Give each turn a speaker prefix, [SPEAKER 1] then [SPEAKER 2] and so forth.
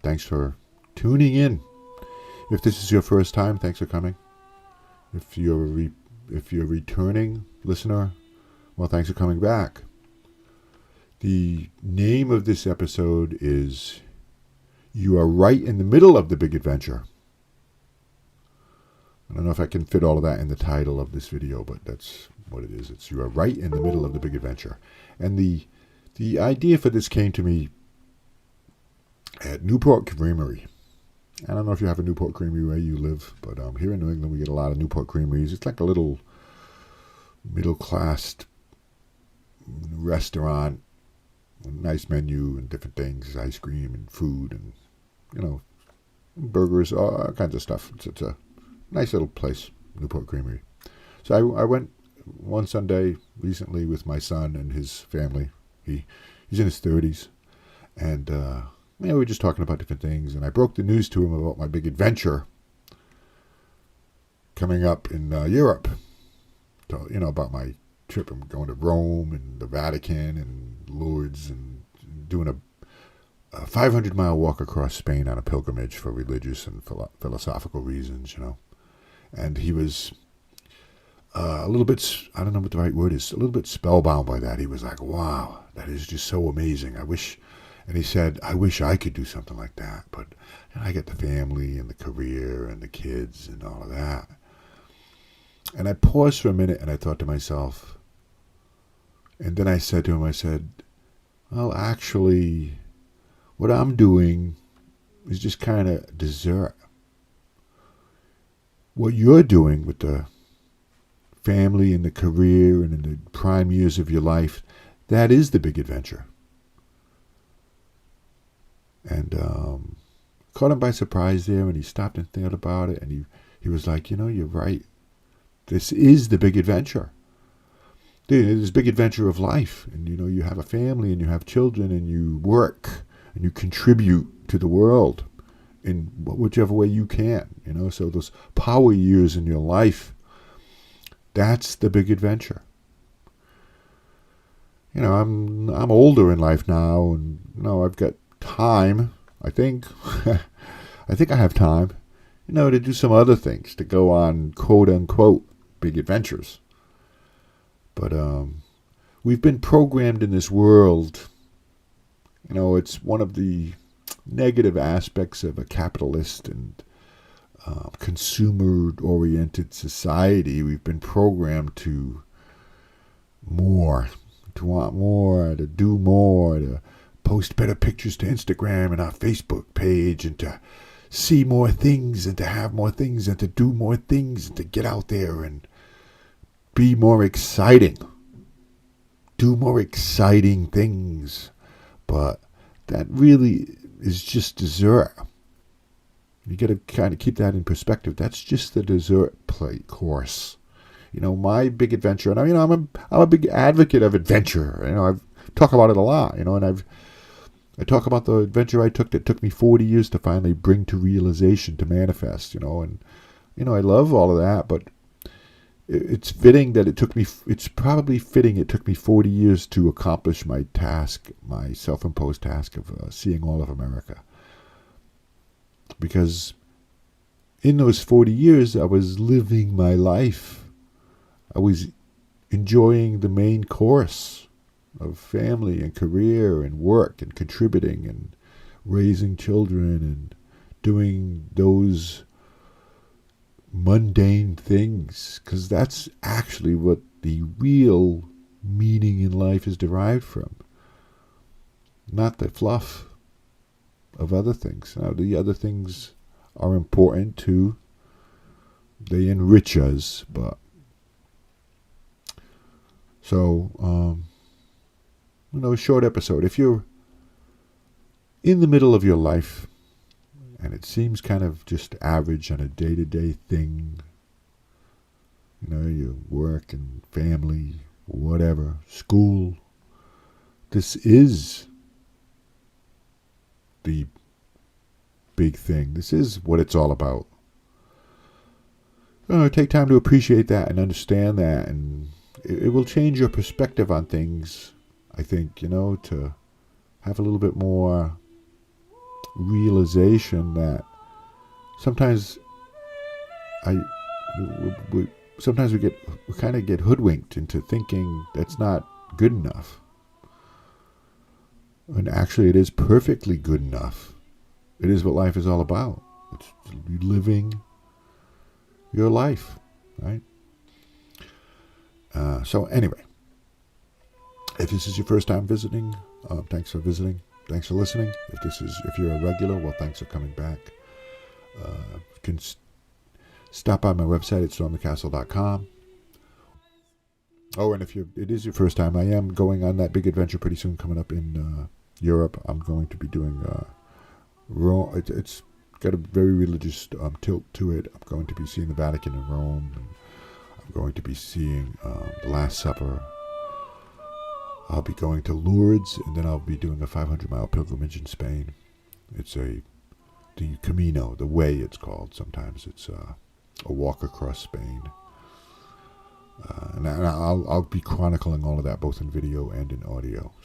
[SPEAKER 1] Thanks for tuning in. If this is your first time, thanks for coming. If you're a returning listener, well, thanks for coming back. The name of this episode is You Are Right in the Middle of the Big Adventure. I don't know if I can fit all of that in the title of this video, but that's what it is. It's You Are Right in the Middle of the Big Adventure. And the idea for this came to me at Newport Creamery. I don't know if you have a Newport Creamery where you live, but here in New England we get a lot of Newport Creameries. It's like a little middle-class restaurant, nice menu and different things, ice cream and food and, burgers, all kinds of stuff. It's a nice little place, Newport Creamery. So I went one Sunday recently with my son and his family. He's in his 30s, and we were just talking about different things, and I broke the news to him about my big adventure coming up in Europe. So, about my trip. I'm going to Rome and the Vatican and Lourdes and doing a 500-mile walk across Spain on a pilgrimage for religious and philosophical reasons, And he was a little bit, I don't know what the right word is, a little bit spellbound by that. He was like, wow, that is just so amazing. And he said, I wish I could do something like that. But I get the family and the career and the kids and all of that. And I paused for a minute and I thought to myself, and then I said to him, well, actually, what I'm doing is just kind of dessert. What you're doing with the family and the career and in the prime years of your life, that is the big adventure. And caught him by surprise there, and he stopped and thought about it, and he was like, you're right. This is the big adventure. This big adventure of life. And, you have a family and you have children and you work and you contribute to the world in whichever way you can. So those power years in your life, that's the big adventure. I'm older in life now, and I've got time, I think. I think I have time, to do some other things, to go on quote unquote big adventures. But we've been programmed in this world. It's one of the negative aspects of a capitalist and consumer-oriented society. We've been programmed to want more, to do more, to post better pictures to Instagram and our Facebook page, and to see more things and to have more things and to do more things and to get out there and be more exciting. Do more exciting things. But that really is just dessert. You got to kind of keep that in perspective. That's just the dessert plate course. My big adventure, and I'm a big advocate of adventure. I've talked about it a lot, and I talk about the adventure I took that took me 40 years to finally bring to realization, to manifest, and I love all of that, but it's fitting that it's probably fitting it took me 40 years to accomplish my task, my self-imposed task of seeing all of America. Because in those 40 years, I was living my life. I was enjoying the main course of family and career and work and contributing and raising children and doing those mundane things, because that's actually what the real meaning in life is derived from, not the fluff of other things. Now, the other things are important too. They enrich us, but so a short episode. If you're in the middle of your life and it seems kind of just average on a day-to-day thing, your work and family, whatever, school, this is the big thing. This is what it's all about. Take time to appreciate that and understand that, and it will change your perspective on things, I think, to have a little bit more realization that sometimes sometimes we kind of get hoodwinked into thinking that's not good enough. And actually, it is perfectly good enough. It is what life is all about. It's living your life, right? So anyway, if this is your first time visiting, thanks for visiting. Thanks for listening. If you're a regular, well, thanks for coming back. You can stop by my website at stormthecastle.com. Oh, and if it is your first time, I am going on that big adventure pretty soon coming up in Europe. I'm going to be doing Rome. It's got a very religious tilt to it. I'm going to be seeing the Vatican in Rome. And I'm going to be seeing the Last Supper. I'll be going to Lourdes, and then I'll be doing a 500-mile pilgrimage in Spain. It's the Camino, the Way it's called. Sometimes it's a walk across Spain. And I'll be chronicling all of that both in video and in audio.